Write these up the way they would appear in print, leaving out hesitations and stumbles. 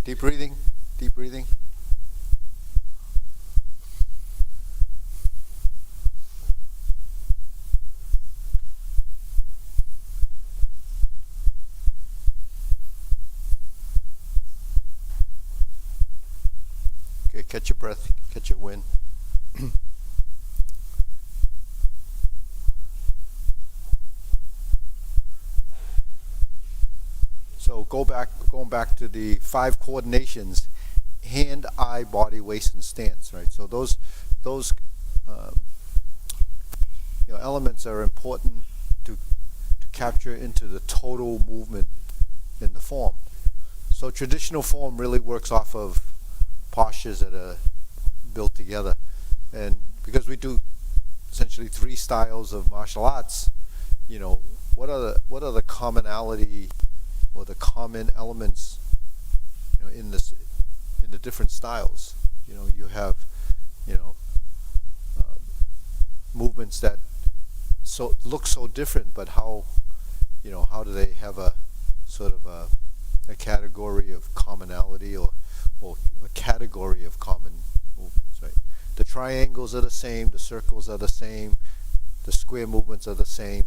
Deep breathing. Deep breathing. Okay, catch your breath, catch your wind. So going back to the 5 coordinations: hand, eye, body, waist, and stance. Right. So those elements are important to capture into the total movement in the form. So traditional form really works off of postures that are built together, and because we do essentially 3 styles of martial arts, what are the commonality or the common elements, in the different styles. You have, movements that look so different, but how do they have a sort of a category of commonality or a category of common movements, right? The triangles are the same, the circles are the same, the square movements are the same.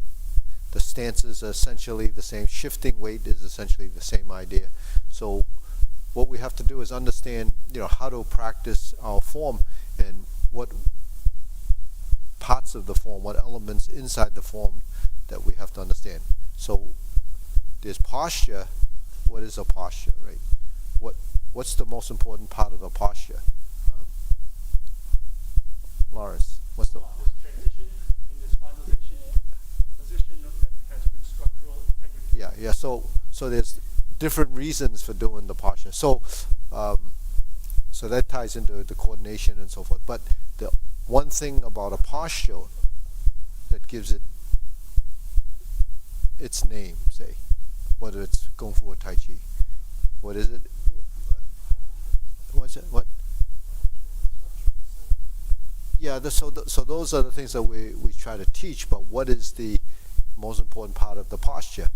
The stances are essentially the same. Shifting weight is essentially the same idea. So what we have to do is understand, how to practice our form and what parts of the form, what elements inside the form that we have to understand. So there's posture. What is a posture, right? What's the most important part of a posture? Lawrence, what's the... Transition in this finalization, a position that has good structural integrity. Yeah. So there's different reasons for doing the posture. So that ties into the coordination and so forth. But the one thing about a posture that gives it its name, say, whether it's kungfu or tai chi, what is it? What's it? What? Yeah. So those are the things that we try to teach. But what is the most important part of the posture?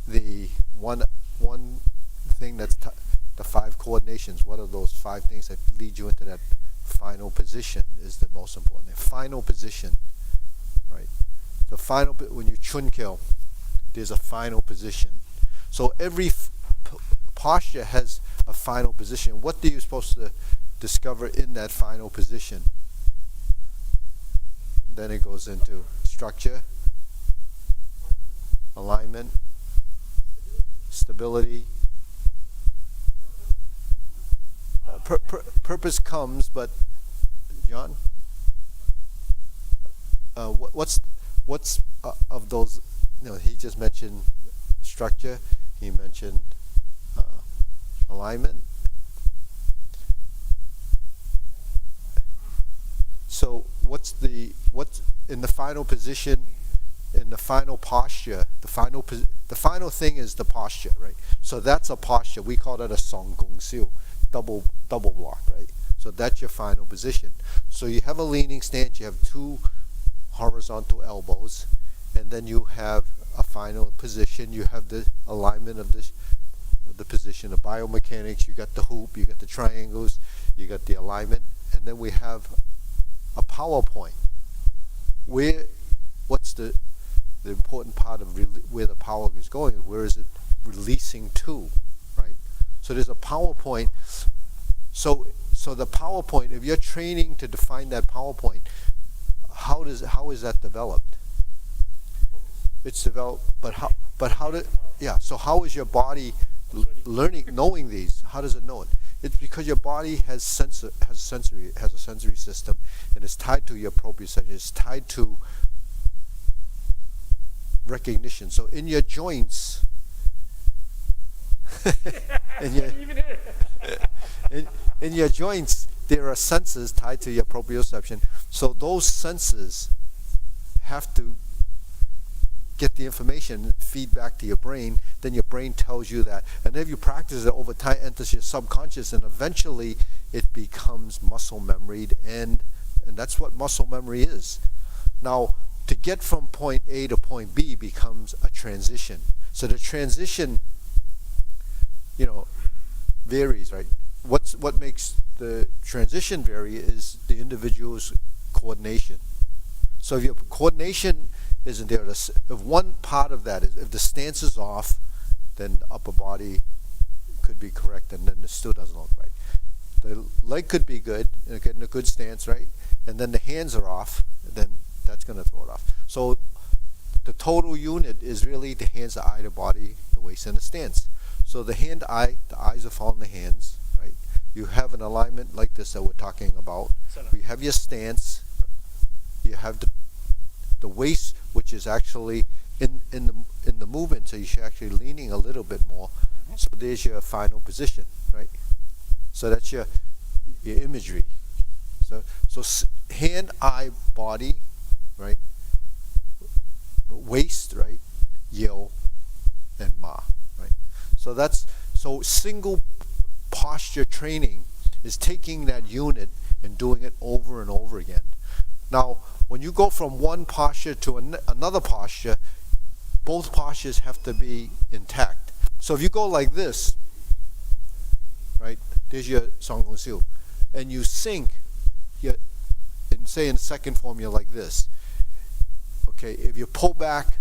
The one thing that's the 5 coordinations. What are those 5 things that lead you into that final position is the most important. The final position, right? The final, when you chun kill, there's a final position. So every posture has a final position. What are you supposed to discover in that final position? Then it goes into structure, alignment, stability. Purpose comes, but John, what's of those? He just mentioned structure. He mentioned alignment. So what's in the final position, in the final posture? The final thing is the posture, right? So that's a posture. We call that a song gung siu, double block, right? So that's your final position. So you have a leaning stance. You have 2 horizontal elbows, and then you have a final position. You have the alignment of the position, the biomechanics. You got the hoop. You got the triangles. You got the alignment, and then we have a PowerPoint. What's the important part of where the power is going? Where is it releasing to, right? So there's a PowerPoint. So the PowerPoint, if you're training to define that PowerPoint, how is that developed? It's developed, but so how is your body knowing these? How does it know it? It's because your body has a sensory system, and it's tied to your proprioception. It's tied to recognition. So in your joints, in your joints, there are senses tied to your proprioception. So those senses have to get the information, feed back to your brain. Then your brain tells you that, and if you practice it over time, it enters your subconscious, and eventually it becomes muscle memory, and that's what muscle memory is. Now, to get from point A to point B becomes a transition. So the transition varies, right? What makes the transition vary is the individual's coordination. So if your coordination isn't there, if one part of that is, if the stance is off, then the upper body could be correct, and then it still doesn't look right. The leg could be good, and getting a good stance, right? And then the hands are off, then that's going to throw it off. So the total unit is really the hands, the eye, the body, the waist, and the stance. So the hand-eye, the eyes are following the hands, right? You have an alignment like this that we're talking about. You have your stance. You have the waist, which is actually in the movement, so you're actually leaning a little bit more. So there's your final position, right? So that's your imagery. So hand, eye, body, right? Waist, right? Yo and ma, right? So single posture training is taking that unit and doing it over and over again. Now, when you go from one posture to another posture, both postures have to be intact. So if you go like this, right? There's your Song Gong Siu, and you sink, say in second form, you're like this. Okay, if you pull back,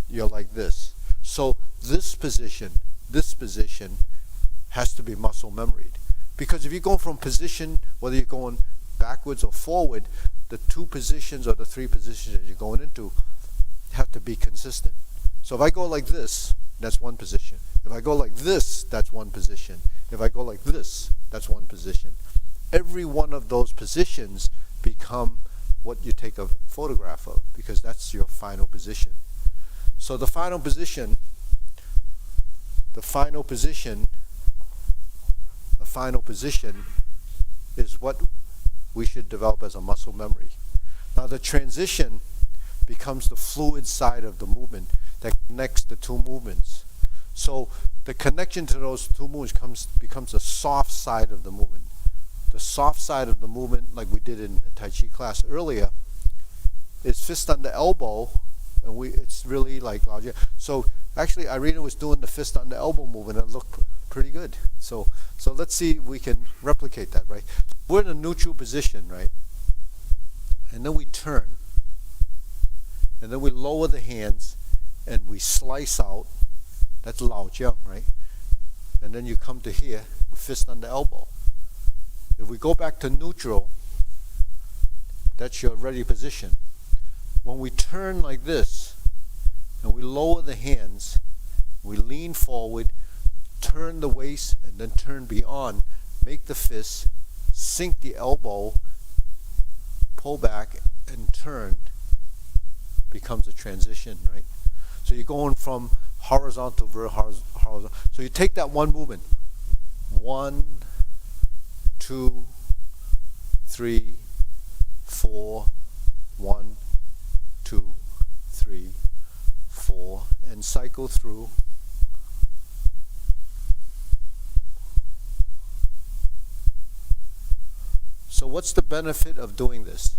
you're like this. So this position has to be muscle memoried. Because if you go from position, whether you're going backwards or forward, the two positions or the three positions that you're going into have to be consistent. So if I go like this, that's one position. If I go like this, that's one position. If I go like this, that's one position. Every one of those positions become what you take a photograph of, because that's your final position. So the final position is what we should develop as a muscle memory. Now the transition becomes the fluid side of the movement that connects the two movements. So the connection to those two movements becomes the soft side of the movement. The soft side of the movement, like we did in the Tai Chi class earlier, is fist under elbow, and it's really like, so actually Irina was doing the fist under elbow movement, and it looked pretty good. So let's see if we can replicate that, right? We're in a neutral position, right? And then we turn. And then we lower the hands and we slice out. That's Lao Jiang, right? And then you come to here, fist under elbow. If we go back to neutral, that's your ready position. When we turn like this, and we lower the hands, we lean forward, turn the waist, and then turn beyond, make the fist, sink the elbow, pull back, and turn, becomes a transition, right? So you're going from horizontal to horizontal. So you take that one movement. 1, 2, 3, 4, 1, 2, 3, 4, and cycle through. So what's the benefit of doing this?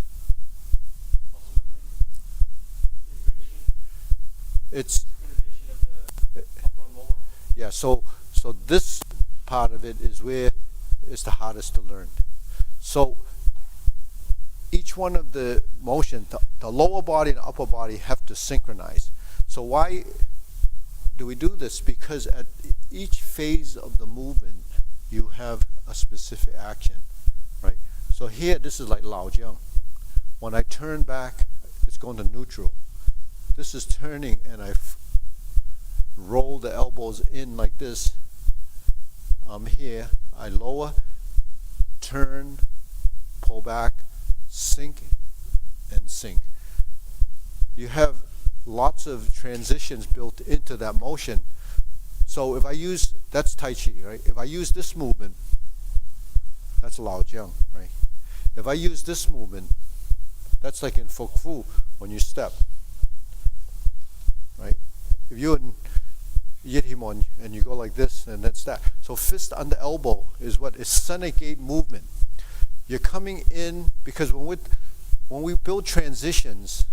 It's yeah. So this part of it is where it's the hardest to learn. So each one of the motion, the lower body and the upper body have to synchronize. So why do we do this? Because at each phase of the movement, you have a specific action, right? So here, this is like Lao Jiang. When I turn back, it's going to neutral. This is turning, and I roll the elbows in like this. I'm here, I lower, turn, pull back, sink, and sink. You have lots of transitions built into that motion. So if I use, that's Tai Chi, right? If I use this movement, that's Lao Jiang, right? If I use this movement, that's like in kungfu when you step, right? If you're in Yithimon and you go like this, and that's that. So fist under elbow is what is Senegate movement. You're coming in, because when we build transitions,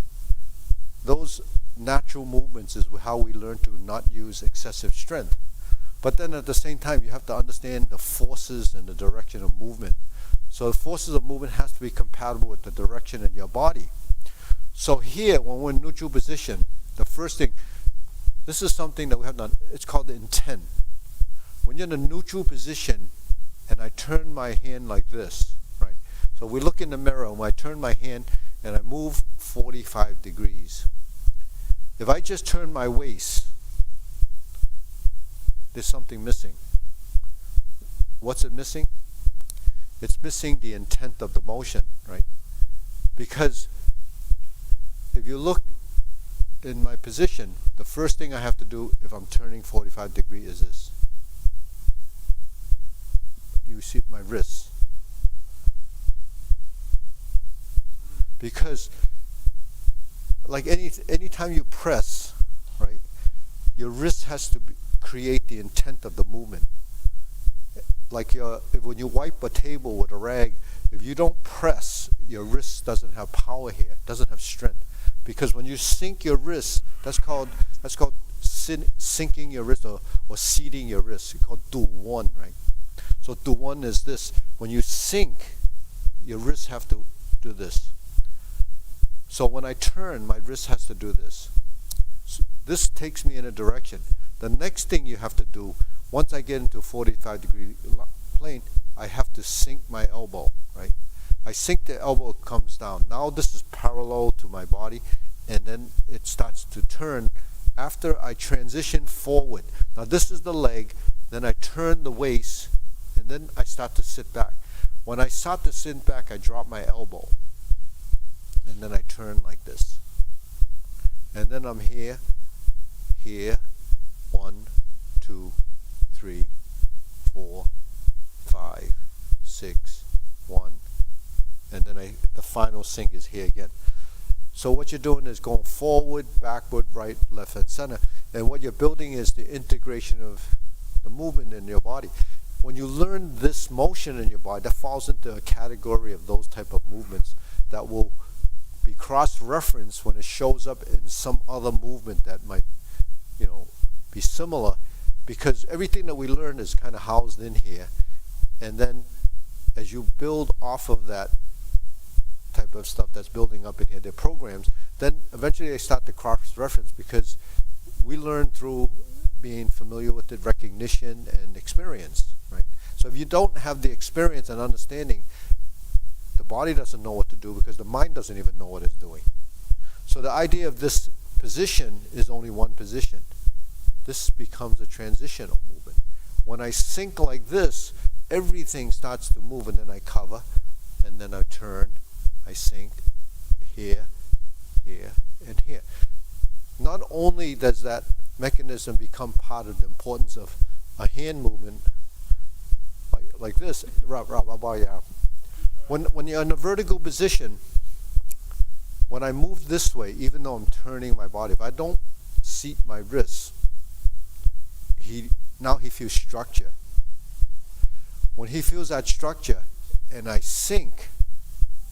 those natural movements is how we learn to not use excessive strength. But then at the same time, you have to understand the forces and the direction of movement. So the forces of movement has to be compatible with the direction in your body. So here, when we're in neutral position, the first thing, this is something that we have done, it's called the intent. When you're in a neutral position, and I turn my hand like this, right? So we look in the mirror, and when I turn my hand, and I move 45 degrees. If I just turn my waist, there's something missing. What's it missing? It's missing the intent of the motion, right? Because if you look in my position, the first thing I have to do if I'm turning 45 degrees is this. You see my wrist. Because like any time you press, right, your wrist has to create the intent of the movement. Like when you wipe a table with a rag, if you don't press, your wrist doesn't have power here, doesn't have strength. Because when you sink your wrist, that's called sinking your wrist or seating your wrist. It's called kuen, right? So kuen is this. When you sink, your wrists have to do this. So when I turn, my wrist has to do this. So this takes me in a direction. The next thing you have to do, once I get into a 45-degree plane, I have to sink my elbow, right? I sink the elbow, it comes down. Now this is parallel to my body, and then it starts to turn after I transition forward. Now this is the leg, then I turn the waist, and then I start to sit back. When I start to sit back, I drop my elbow, and then I turn like this. And then I'm here, 1, 2, 3, 4, 5, 6, 1, and then the final sink is here again. So what you're doing is going forward, backward, right, left, and center. And what you're building is the integration of the movement in your body. When you learn this motion in your body, that falls into a category of those type of movements that will be cross-referenced when it shows up in some other movement that might, be similar, because everything that we learn is kind of housed in here. And then as you build off of that type of stuff that's building up in here, the programs, then eventually they start to cross-reference, because we learn through being familiar with the recognition and experience, right? So if you don't have the experience and understanding, the body doesn't know what to do, because the mind doesn't even know what it's doing. So the idea of this position is only one position. This becomes a transitional movement. When I sink like this, everything starts to move, and then I cover, and then I turn, I sink, here, here, and here. Not only does that mechanism become part of the importance of a hand movement, like this, Rob, I'll borrow you out. When you're in a vertical position, when I move this way, even though I'm turning my body, if I don't seat my wrists, now he feels structure. When he feels that structure and I sink,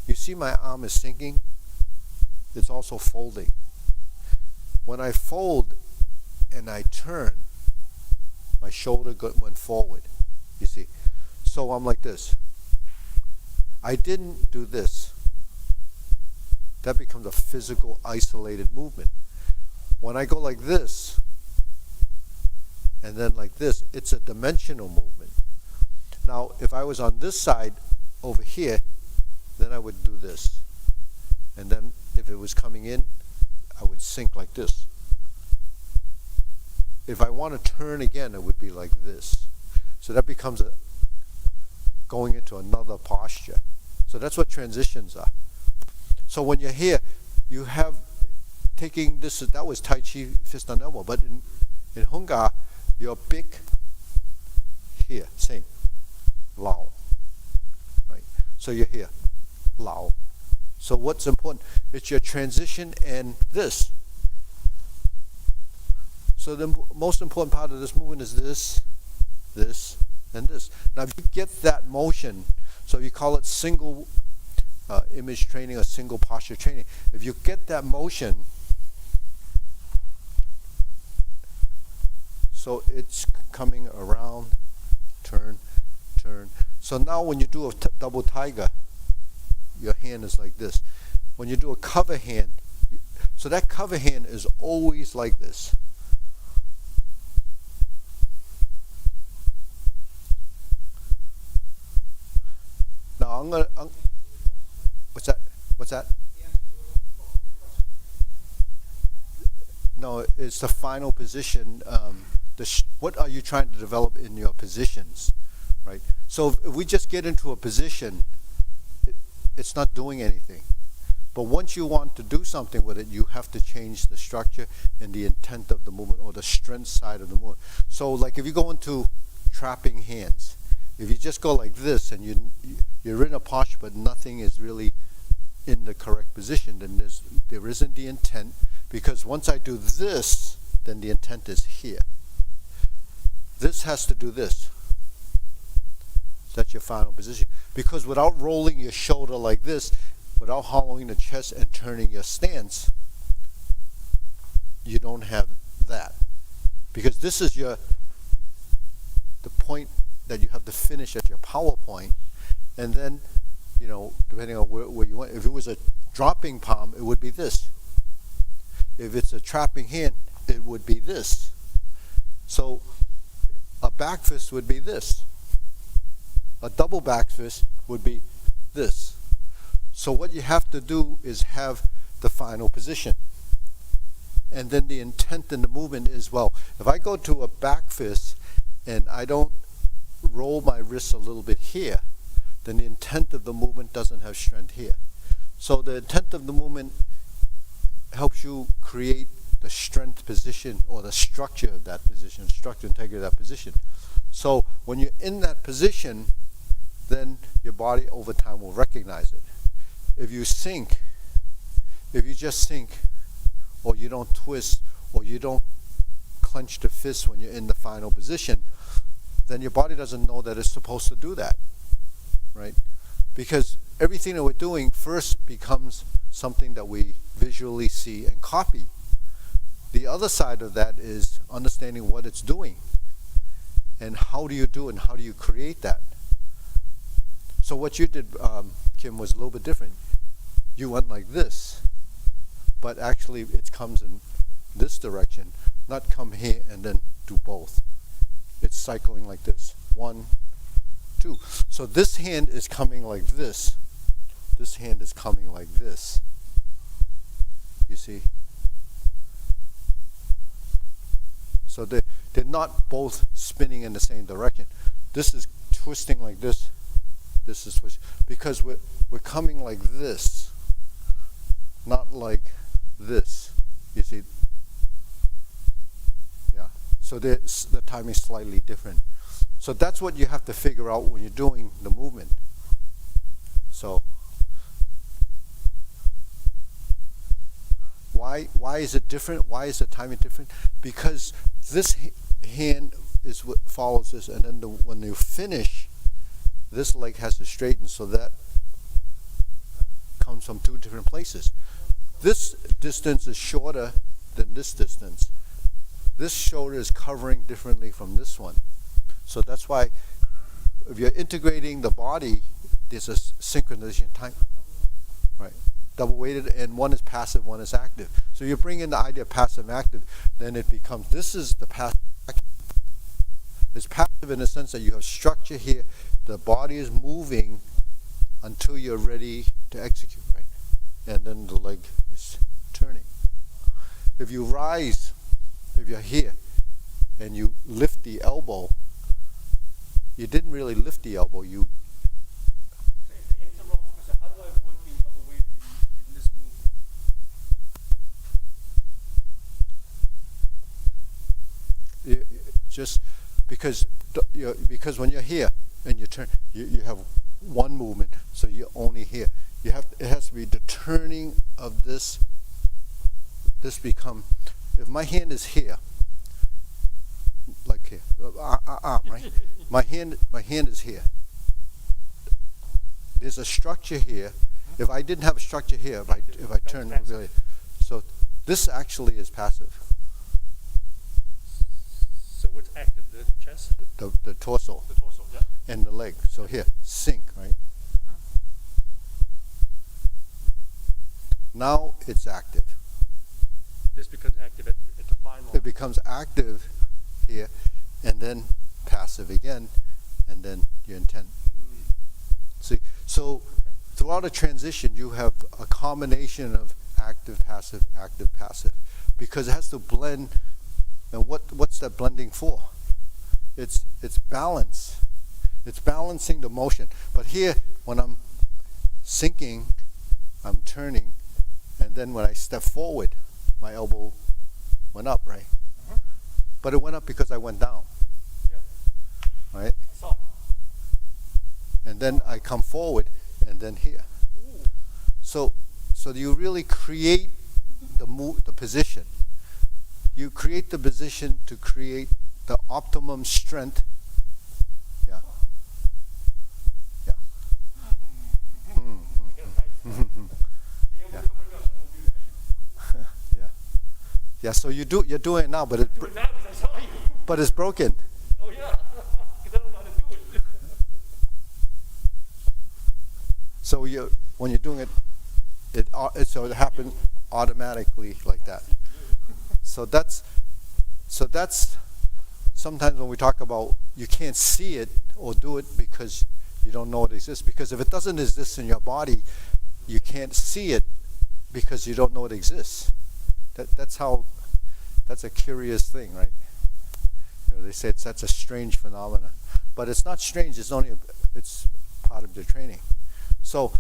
you see my arm is sinking, it's also folding. When I fold and I turn, my shoulder went forward, you see. So I'm like this. I didn't do this. That becomes a physical, isolated movement. When I go like this, and then like this, it's a dimensional movement. Now, if I was on this side over here, then I would do this. And then if it was coming in, I would sink like this. If I want to turn again, it would be like this. So that becomes going into another posture. So that's what transitions are. So when you're here, you have taking this, that was Tai Chi, fist on elbow, but in Hunga, you're big here, same, Lao, right? So you're here, Lao. So what's important? It's your transition and this. So the most important part of this movement is this, this, and this. Now if you get that motion, so you call it single image training or single posture training. If you get that motion, So it's coming around, turn, turn. So now when you do a double tiger, your hand is like this. When you do a cover hand, so that cover hand is always like this. Now what's that? What's that? No, it's the final position. What are you trying to develop in your positions, right? So if we just get into a position, it's not doing anything. But once you want to do something with it, you have to change the structure and the intent of the movement, or the strength side of the movement. So like if you go into trapping hands, if you just go like this and you're in a posture but nothing is really in the correct position, then there isn't the intent, because once I do this, then the intent is here. This has to do this. That's your final position. Because without rolling your shoulder like this, without hollowing the chest and turning your stance, you don't have that. Because this is the point that you have to finish at your power point. And then, depending on where you went, if it was a dropping palm, it would be this. If it's a trapping hand, it would be this. So a back fist would be this. A double back fist would be this. So what you have to do is have the final position. And then the intent in the movement is, well, if I go to a back fist and I don't roll my wrists a little bit here, then the intent of the movement doesn't have strength here. So the intent of the movement helps you create the strength position, or the structure of that position, structure integrity of that position. So when you're in that position, then your body over time will recognize it. If you just sink, or you don't twist, or you don't clench the fist when you're in the final position, then your body doesn't know that it's supposed to do that, right? Because everything that we're doing first becomes something that we visually see and copy. The other side of that is understanding what it's doing, and how do you do it, and how do you create that. So what you did, Kim, was a little bit different. You went like this, but actually it comes in this direction, not come here and then do both. It's cycling like this. 1, 2. So this hand is coming like this. This hand is coming like this. You see? So they're not both spinning in the same direction. This is twisting like this. This is twisting. Because we're coming like this, not like this. You see? Yeah. So the timing is slightly different. So that's what you have to figure out when you're doing the movement. So why is it different? Why is the timing different? Because this hand is what follows this, and then when you finish, this leg has to straighten, so that comes from 2 different places. This distance is shorter than this distance. This shoulder is covering differently from this one. So that's why if you're integrating the body, there's a synchronization time. Right. Double weighted, and one is passive, one is active. So you bring in the idea of passive and active, then it becomes, this is the passive. It's passive in the sense that you have structure here. The body is moving until you're ready to execute, right? And then the leg is turning. If you rise, if you're here, and you lift the elbow, you didn't really lift the elbow, you... How do I avoid being double weighted in this movement? Just because when you're here and you turn, you have one movement, so you're only here. It has to be the turning of this. If my hand is here, like here, right? My hand is here. There's a structure here. If I didn't have a structure here, if I turn really, so this actually is passive. So what's active? The chest? the torso The torso, yeah. and the leg. So here, sink, right? Now it's active. This becomes active at the fine line. It becomes active here, and then passive again, and then your intent. See, so throughout a transition, you have a combination of active, passive, because it has to blend. And what's that blending for? It's balance. It's balancing the motion. But here, when I'm sinking, I'm turning, and then when I step forward, my elbow went up, right? But it went up because I went down. Yeah. Right? I saw it. And then I come forward, and then here. Ooh. So you really create the position. You create the position to create the optimum strength. Yeah. Yeah. Yeah. Yeah. So you're doing it now, but Do it now because I saw you. but it's broken. Oh yeah. Because I don't know how to do it. So when you're doing it, so it happens automatically like that. So that's sometimes when we talk about you can't see it or do it because you don't know it exists. Because if it doesn't exist in your body, you can't see it because you don't know it exists. That's a curious thing, right? They say that's a strange phenomenon, but it's not strange. It's part of the training. So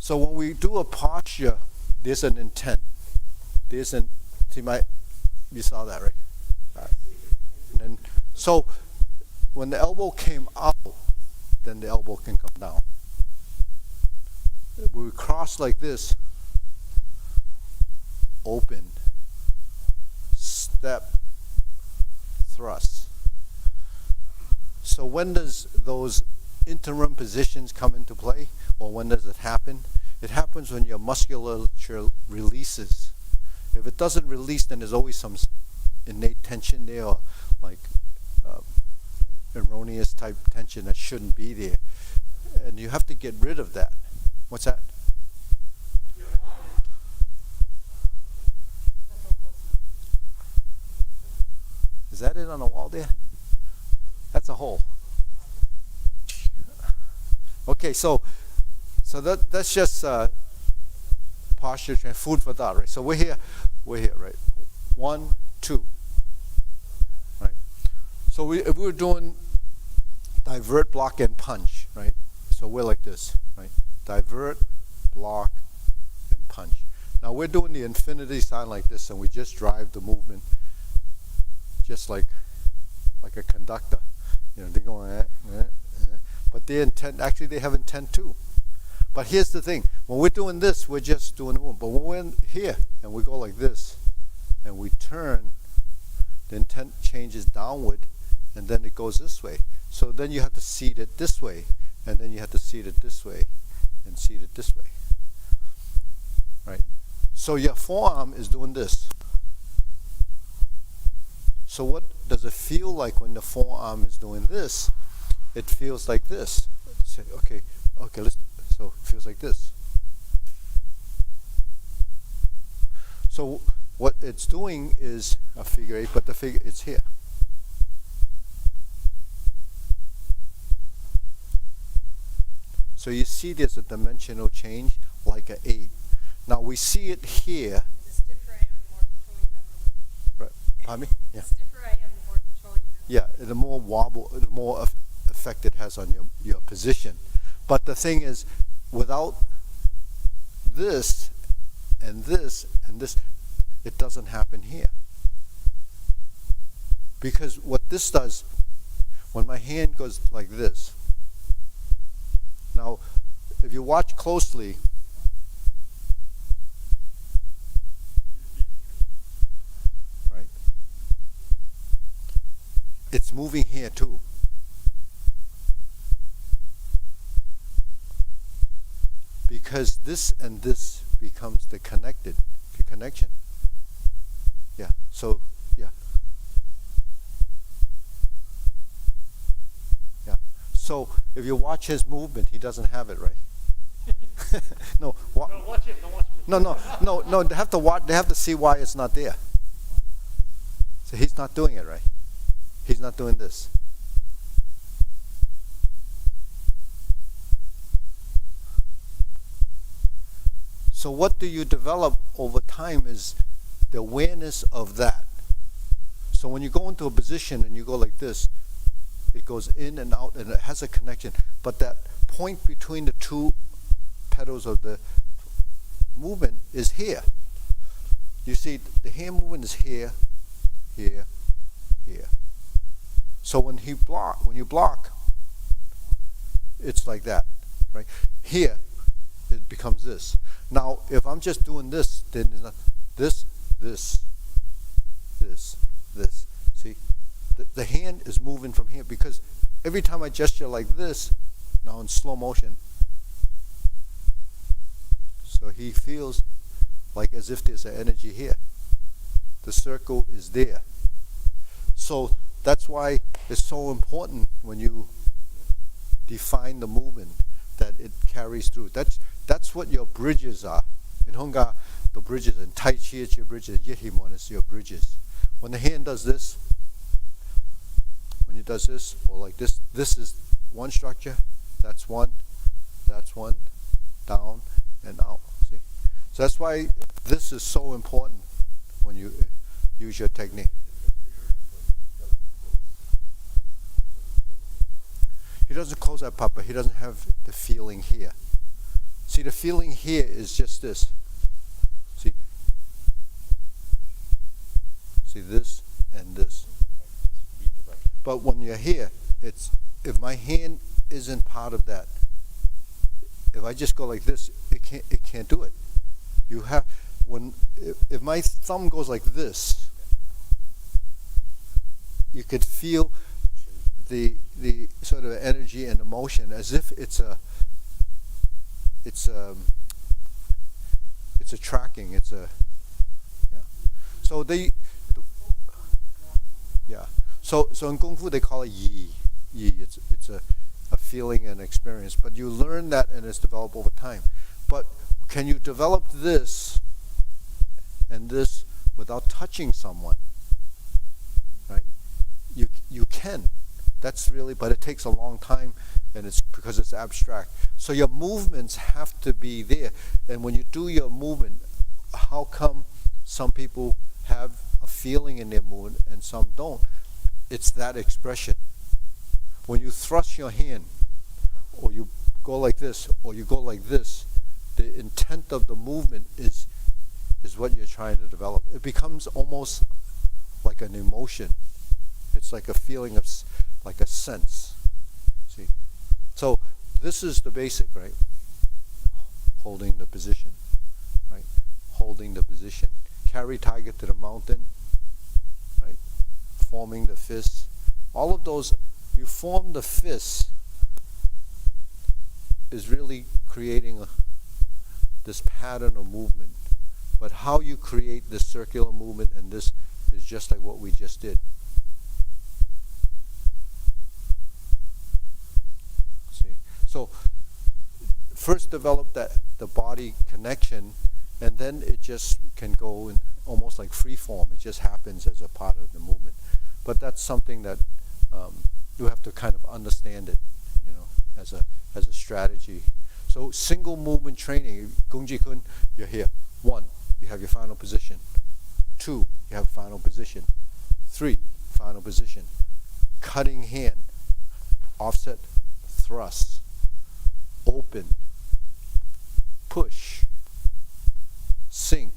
when we do a posture, there's an intent. You saw that, right? And then, so when the elbow came out, then the elbow can come down. We cross like this, open, step, thrust. So when does those interim positions come into play, or when does it happen? It happens when your musculature releases. If it doesn't release, then there's always some innate tension there, or like erroneous type tension that shouldn't be there. And you have to get rid of that. What's that? Is that it on the wall there? That's a hole. Okay, so that's just posture training, food for thought, right? So we're here, right? 1, 2, right? So if we were doing divert, block, and punch, right? So we're like this, right? Divert, block, and punch. Now we're doing the infinity sign like this, and we just drive the movement, just like a conductor. They're going, but they have intent too. But here's the thing: when we're doing this, we're just doing the movement. But when we're in here and we go like this, and we turn, the intent changes downward, and then it goes this way. So then you have to seat it this way, and then you have to seat it this way, and seat it this way. Right? So your forearm is doing this. So what does it feel like when the forearm is doing this? It feels like this. Say, okay, so it feels like this. So what it's doing is a figure 8, but it's here. So you see there's a dimensional change like an 8. Now we see it here. The stiffer I am, the more control you have. Right. Pardon me? Yeah. The stiffer I am, the more control you have. Yeah, the more wobble, the more effect it has on your position. But the thing is, without this and this and this, it doesn't happen here. Because what this does, when my hand goes like this, now if you watch closely, right, it's moving here too. Because this and this becomes the connection. Yeah. So yeah. So if you watch his movement, he doesn't have it right. No, No, watch him, don't watch me. no. They have to watch. They have to see why it's not there. So he's not doing it right. He's not doing this. So what do you develop over time is the awareness of that. So when you go into a position and you go like this, it goes in and out and it has a connection. But that point between the two petals of the movement is here. You see, the hand movement is here, here, here. So when you block, it's like that, right? Here, it becomes this. Now, if I'm just doing this, then it's not this. See, the hand is moving from here because every time I gesture like this, now in slow motion, so he feels like as if there's an energy here. The circle is there. So that's why it's so important when you define the movement that it carries through. That's what your bridges are. In Hunga, the bridges, in Tai Chi, it's your bridges. Yihimon is your bridges. When the hand does this, when it does this, or like this, this is one structure. That's one, down and out. See? So that's why this is so important when you use your technique. He doesn't close that part, but he doesn't have the feeling here. See, the feeling here is just this. See this and this. But when you're here, it's if my hand isn't part of that. If I just go like this, it can't do it. You have if my thumb goes like this, you could feel the sort of energy and emotion as if it's a tracking. So So in Kung Fu they call it yi. It's a feeling and experience. But you learn that and it's developed over time. But can you develop this and this without touching someone? Right? You can. That's really, but it takes a long time, and it's because it's abstract. So your movements have to be there. And when you do your movement, how come some people have a feeling in their movement and some don't? It's that expression. When you thrust your hand, or you go like this, or you go like this, the intent of the movement is what you're trying to develop. It becomes almost like an emotion. It's like a feeling of, like a sense. See? So this is the basic, right? Holding the position, right? Holding the position. Carry tiger to the mountain, right? Forming the fist. All of those, you form the fist is really creating this pattern of movement. But how you create this circular movement and this is just like what we just did. See? So first develop the body connection, and then it just can go in almost like free form. It just happens as a part of the movement. But that's something that you have to kind of understand it, as a strategy. So single movement training, Gung Kun, you're here. 1, you have your final position. 2, you have final position. 3, final position. Cutting hand, offset, thrust, open, push, sink,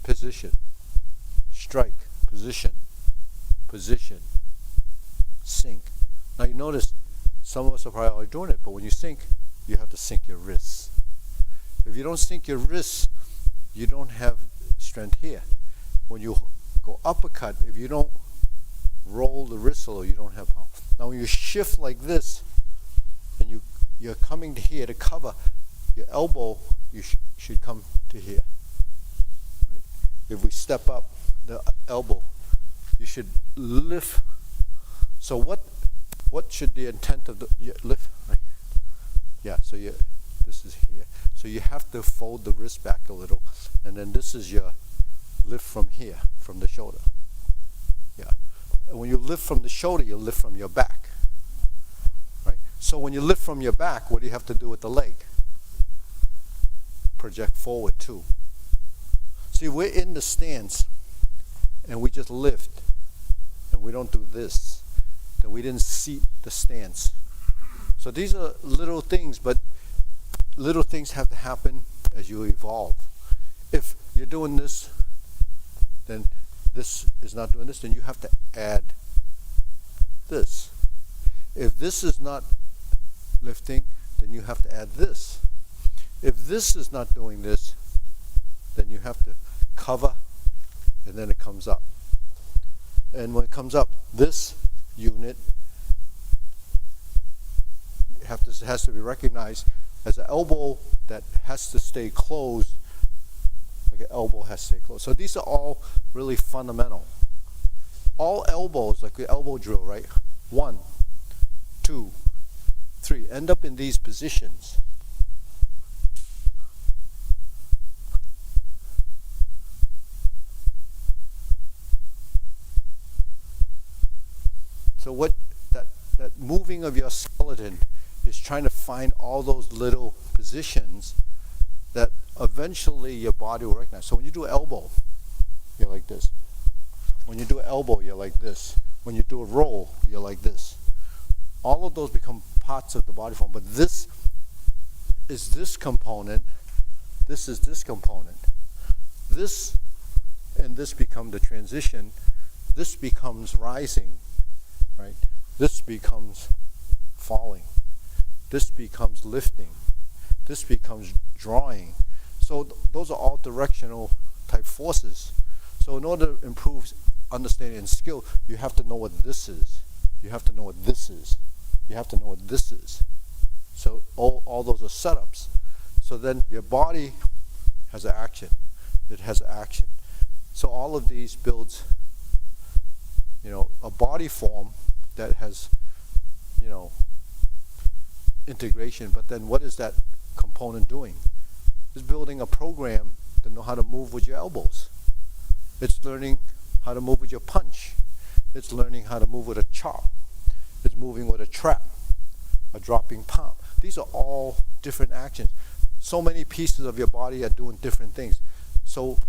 position, strike, position, sink. Now you notice some of us are probably already doing it, but when you sink, you have to sink your wrists. If you don't sink your wrists, you don't have strength here. When you go uppercut, if you don't roll the wrist, you don't have power. Now when you shift like this, and you're coming to here to cover, your elbow, you should come to here. Right? If we step up the elbow, you should lift. So what what should the intent of the lift? Right? Yeah. So this is here. So you have to fold the wrist back a little, and then this is your lift from here, from the shoulder. Yeah. And when you lift from the shoulder, you lift from your back. Right. So when you lift from your back, what do you have to do with the leg? Project forward too. See, we're in the stance, and we just lift, and we don't do this. Then we didn't seat the stance. So these are little things, but little things have to happen as you evolve. If you're doing this, then this is not doing this, then you have to add this. If this is not lifting, then you have to add this. If this is not doing this, then you have to cover, and then it comes up. And when it comes up, this unit has to be recognized as an elbow that has to stay closed, like an elbow has to stay closed. So these are all really fundamental. All elbows, like the elbow drill, right? 1, 2, 3, end up in these positions. So what that moving of your skeleton is trying to find all those little positions that eventually your body will recognize. So when you do an elbow, you're like this. When you do an elbow, you're like this. When you do a roll, you're like this. All of those become parts of the body form. But this is this component. This is this component. This and this become the transition. This becomes rising, right? This becomes falling. This becomes lifting. This becomes drawing. So those are all directional type forces. So in order to improve understanding and skill, you have to know what this is. You have to know what this is. You have to know what this is. So all those are setups. So then your body has an action. It has an action. So all of these builds, a body form that has, integration. But then what is that component doing? It's building a program to know how to move with your elbows. It's learning how to move with your punch. It's learning how to move with a chop. It's moving with a trap, a dropping palm. These are all different actions. So many pieces of your body are doing different things. So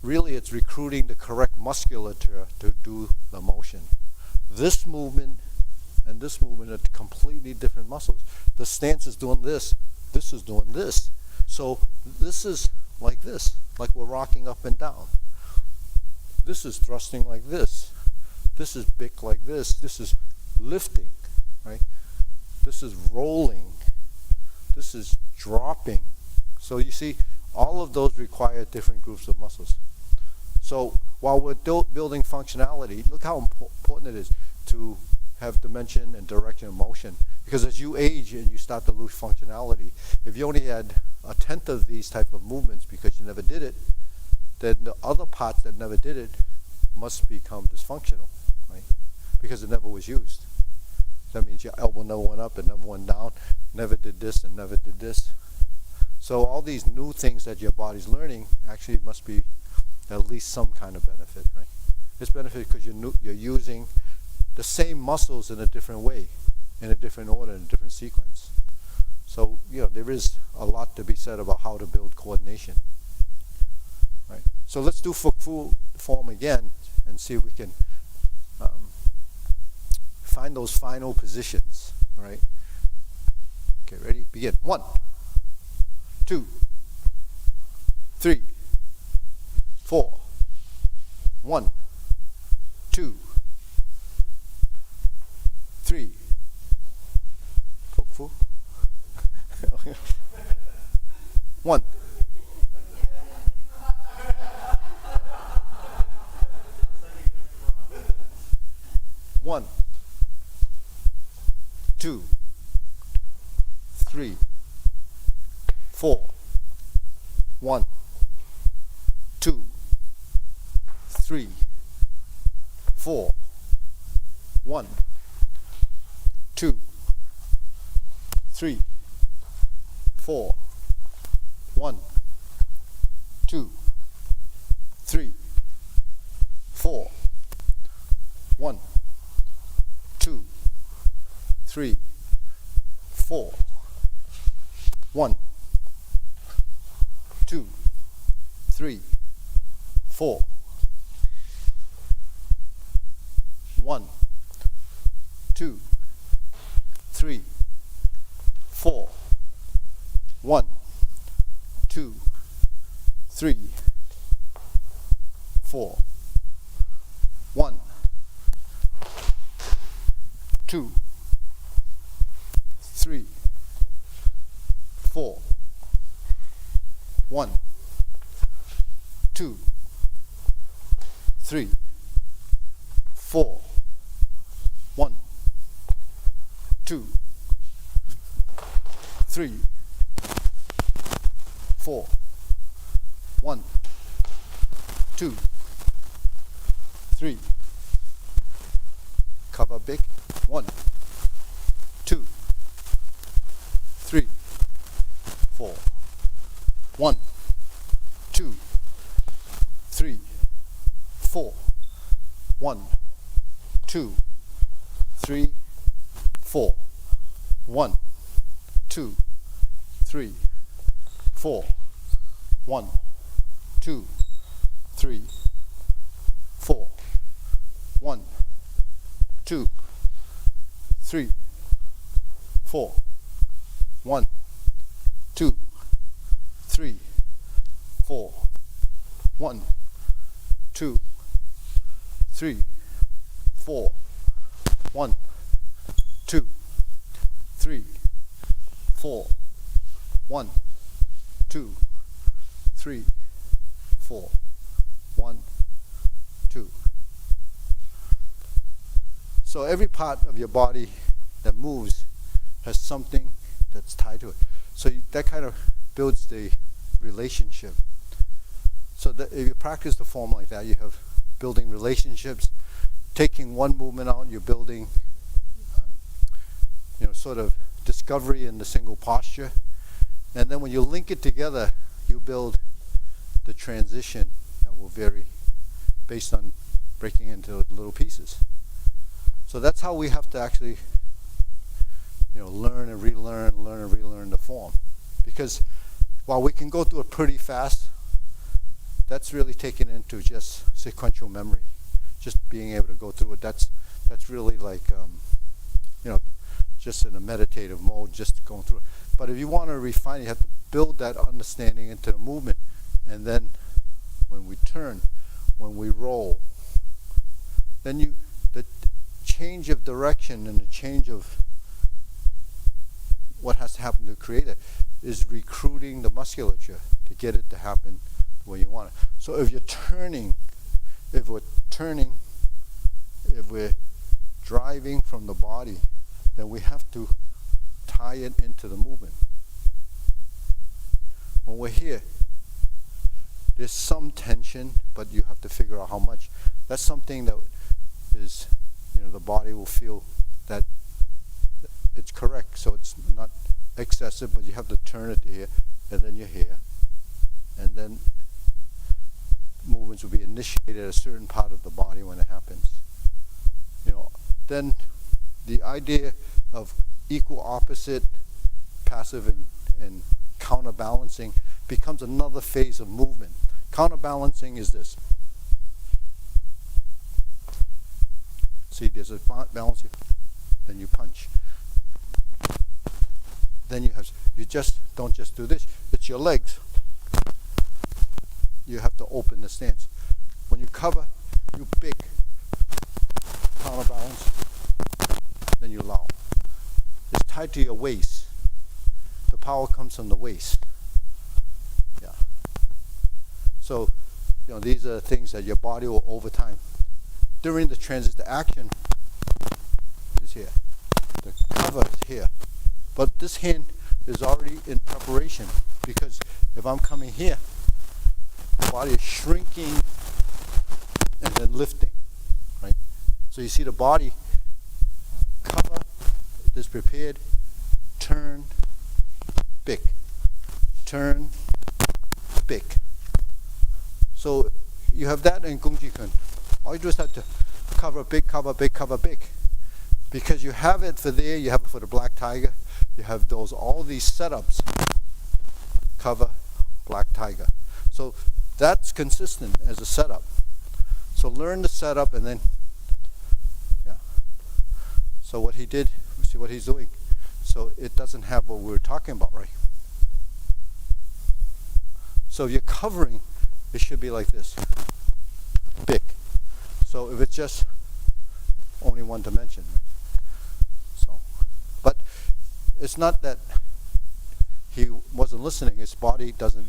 really it's recruiting the correct musculature to do the motion. This movement and this movement are completely different muscles. The stance is doing this. This is doing this. So this is like this, like we're rocking up and down. This is thrusting like this. This is big like this. This is lifting, right? This is rolling. This is dropping. So you see, all of those require different groups of muscles. So while we're building functionality, look how important it is to have dimension and direction of motion. Because as you age and you start to lose functionality, if you only had a tenth of these type of movements because you never did it, then the other parts that never did it must become dysfunctional, right? Because it never was used. That means your elbow never went up and never went down, never did this and never did this. So all these new things that your body's learning actually must be at least some kind of benefit, right? It's benefit because you're using the same muscles in a different way, in a different order, in a different sequence. So, there is a lot to be said about how to build coordination. Right? So let's do kungfu form again and see if we can find those final positions. All right? Okay, ready? Begin. 1, 2, 3, 4. 1, 2, 3. Kungfu. 1. 1, 2, 3, 4. 1, 2, 3, 4. 1, 3, 4. 1, 2, 3, 4. 1, 2, 3, 4. 1, 2, 3, 4. 1, 2, 3, 4. 1, 2, 3, 4. 1, 2, 3, 4. 1, 2, 3, 4. 1, 2, 3, 4. 1, 2, 3. Cover big. 1, 2, 3, 4. 1, 2, 3, 4. 1, 2, 3, 4. 1, 2, 3, 4. 1, 2, 3, 4. 1, 2, 3, 4. 1, 2, 3, 4. 1, 2, 3, 4. 1, 2, 3, 4. 1, 2, 3, 4. 1, 2. So every part of your body that moves has something that's tied to it. So that kind of builds the relationship. So that if you practice the form like that, you have building relationships. Taking one movement out, you're building, sort of discovery in the single posture. And then when you link it together, you build the transition that will vary based on breaking into little pieces. So that's how we have to actually, learn and relearn the form. Because while we can go through it pretty fast, that's really taken into just sequential memory. Just being able to go through it, that's really like, just in a meditative mode, just going through it. But if you want to refine it, you have to build that understanding into the movement. And then when we turn, when we roll, then the change of direction and the change of what has to happen to create it is recruiting the musculature to get it to happen the way you want it. So if we're driving from the body, then we have to tie it into the movement. When we're here, there's some tension, but you have to figure out how much. That's something that is, the body will feel that it's correct, so it's not excessive, but you have to turn it to here, and then you're here. And then movements will be initiated at a certain part of the body when it happens. Then the idea of equal opposite, passive and counterbalancing becomes another phase of movement. Counterbalancing is this. See, there's a balance here. Then you punch. Then you just don't just do this. It's your legs. You have to open the stance. When you cover, you big. Counterbalance. Then you low. It's tied to your waist. The power comes from the waist. Yeah. So, these are things that your body will over time. During the transit, the action is here. The cover is here. But this hand is already in preparation, because if I'm coming here, the body is shrinking and then lifting, right? So you see the body cover is prepared, turn, pick, turn, pick. So you have that in Gung Ji Kun. All you do is have to cover, pick, cover, pick, cover, pick. Because you have it for there, you have it for the black tiger, you have all these setups, cover, black tiger. So that's consistent as a setup. So learn the setup and then, yeah. So what he did, see what he's doing. So it doesn't have what we were talking about, right? So if you're covering, it should be like this, big. So if it's just only one dimension, right? So, but it's not that he wasn't listening, his body doesn't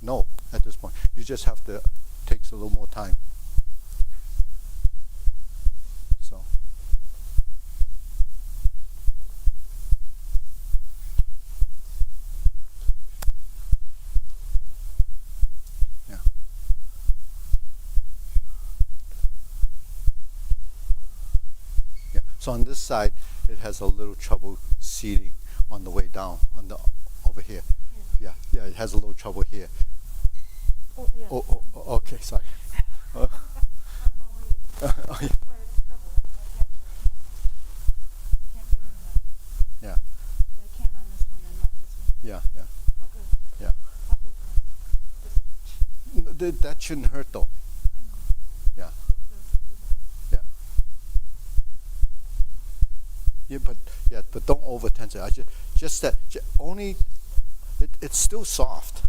know at this point. You just have to, takes a little more time. So. Yeah. Yeah. So on this side, it has a little trouble seating on the way down, on the over here. Yeah, yeah, it has a little trouble here. Oh, yeah. Oh, okay, sorry. Oh, yeah. Yeah, yeah, yeah, yeah. That shouldn't hurt though. Yeah, yeah. Yeah, but don't over tense it. I just that only it's still soft.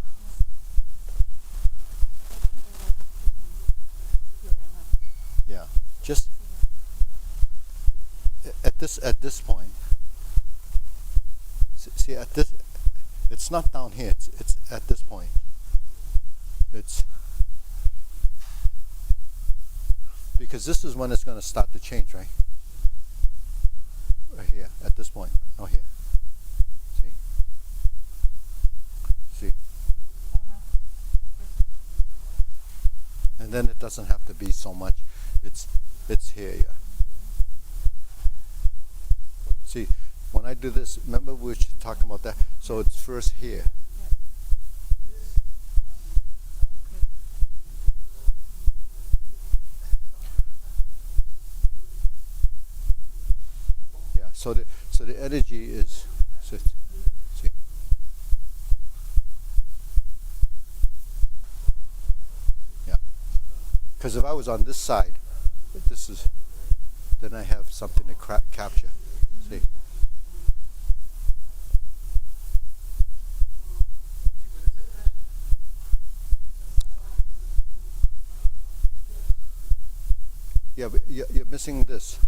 Yeah, just at this point. See at this, it's not down here. It's at this point. It's because this is when it's going to start to change, right? Right here at this point. Oh, here. See. See. And then it doesn't have to be so much. It's here, yeah. See, when I do this, remember we were talking about that? So it's first here. Yeah, so the energy is, see. Yeah. Because if I was on this side, then I have something to capture. See? Yeah, but you're missing this.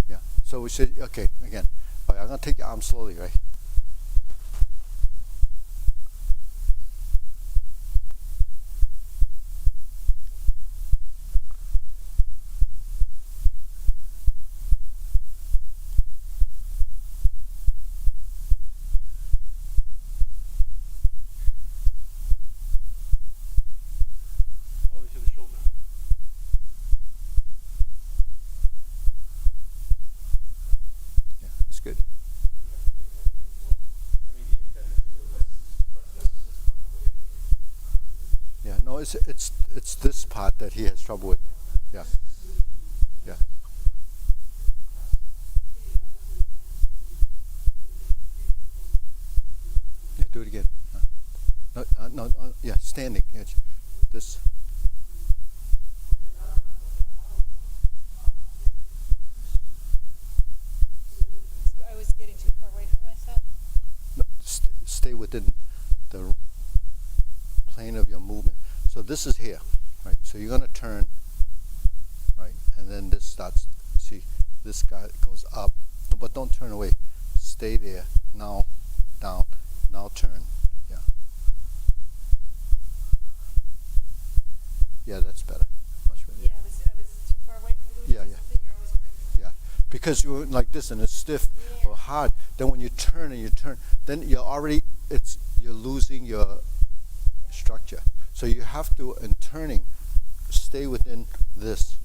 Yeah. So we said, okay, again. All right, I'm going to take your arm slowly, right? Good. Yeah, no, it's this part that he has trouble with. Yeah, yeah. Yeah, do it again. No, yeah, standing. Yeah, this. Getting too far away from myself? No, stay within the plane of your movement. So this is here, right? So you're going to turn, right? And then this starts, see, this guy goes up. But don't turn away. Stay there. Now, down. Now turn. Yeah. Yeah, that's better. Much better. Yeah, I was too far away from the Yeah, yeah. You're always correcting me. Yeah, because you're like this and it's stiff or hard. Then when you turn, then you're already you're losing your structure. So you have to, in turning, stay within this.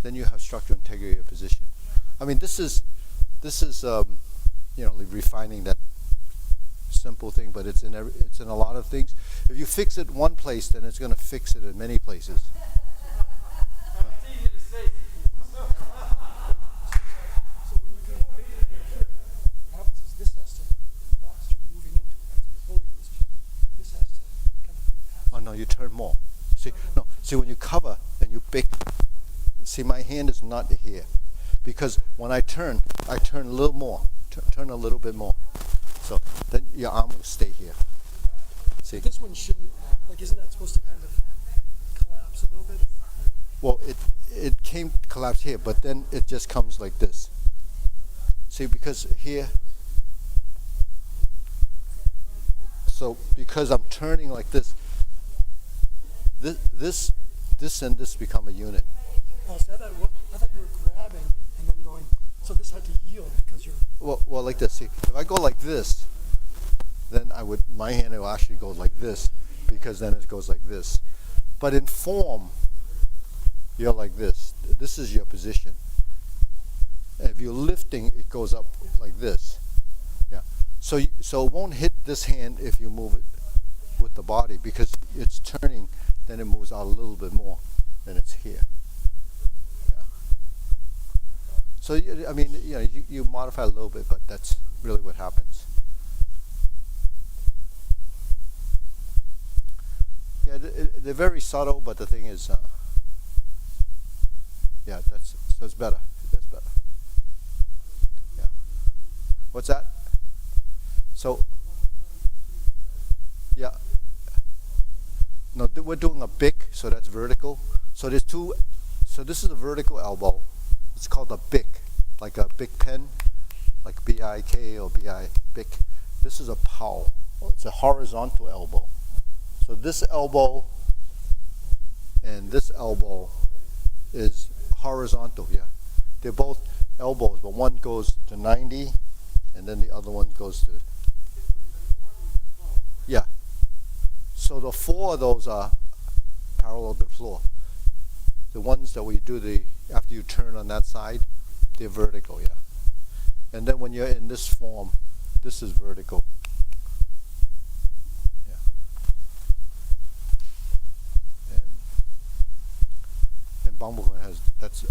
then you have structural integrity of position. I mean, this is refining that simple thing, but it's in a lot of things. If you fix it one place, then it's going to fix it in many places. Oh no, you turn more. See when you cover and you pick. See, my hand is not here, because when I turn a little more, turn a little bit more. So then your arm will stay here. See? This one shouldn't, isn't that supposed to kind of collapse a little bit? Well, it came collapse here, but then it just comes like this. See, because here, so because I'm turning like this, this and this become a unit. Oh, so I thought you were grabbing and then going, so this had to yield because you're... Well, like this. See, if I go like this, then my hand will actually go like this, because then it goes like this. But in form, you're like this. This is your position. If you're lifting, it goes up like this. Yeah. So it won't hit this hand if you move it with the body, because it's turning. Then it moves out a little bit more than it's here. Yeah. So I mean, you modify a little bit, but that's really what happens. Yeah, they're very subtle, but the thing is, that's better. That's better. Yeah. What's that? So, yeah. No, we're doing a bick, so that's vertical. So there's two. So this is a vertical elbow. It's called a bick, like a big pen, like B-I-K or B-I, bick. This is a pow. It's a horizontal elbow. So this elbow and this elbow is horizontal, yeah. They're both elbows, but one goes to 90 and then the other one goes to, yeah. So the four of those are parallel to the floor. The ones that we do after you turn on that side, they're vertical, yeah. And then when you're in this form, this is vertical. Bamboo has that's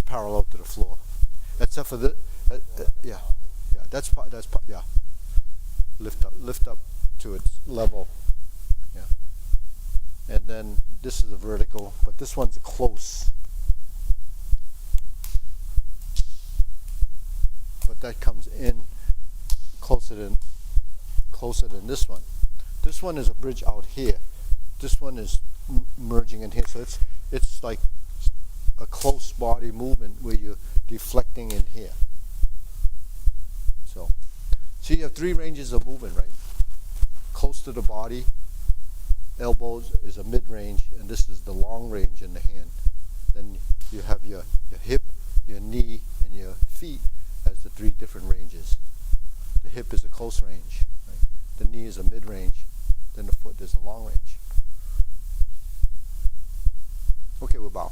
parallel to the floor, except for the yeah. Lift up to its level, yeah. And then this is a vertical, but this one's close. But that comes in closer than this one. This one is a bridge out here. This one is merging in here, so it's like a close body movement where you're deflecting in here. So you have three ranges of movement, right? Close to the body, elbows is a mid-range, and this is the long range in the hand. Then you have your hip, your knee, and your feet as the three different ranges. The hip is a close range, right? The knee is a mid-range, then the foot is a long range. Okay, we'll bow.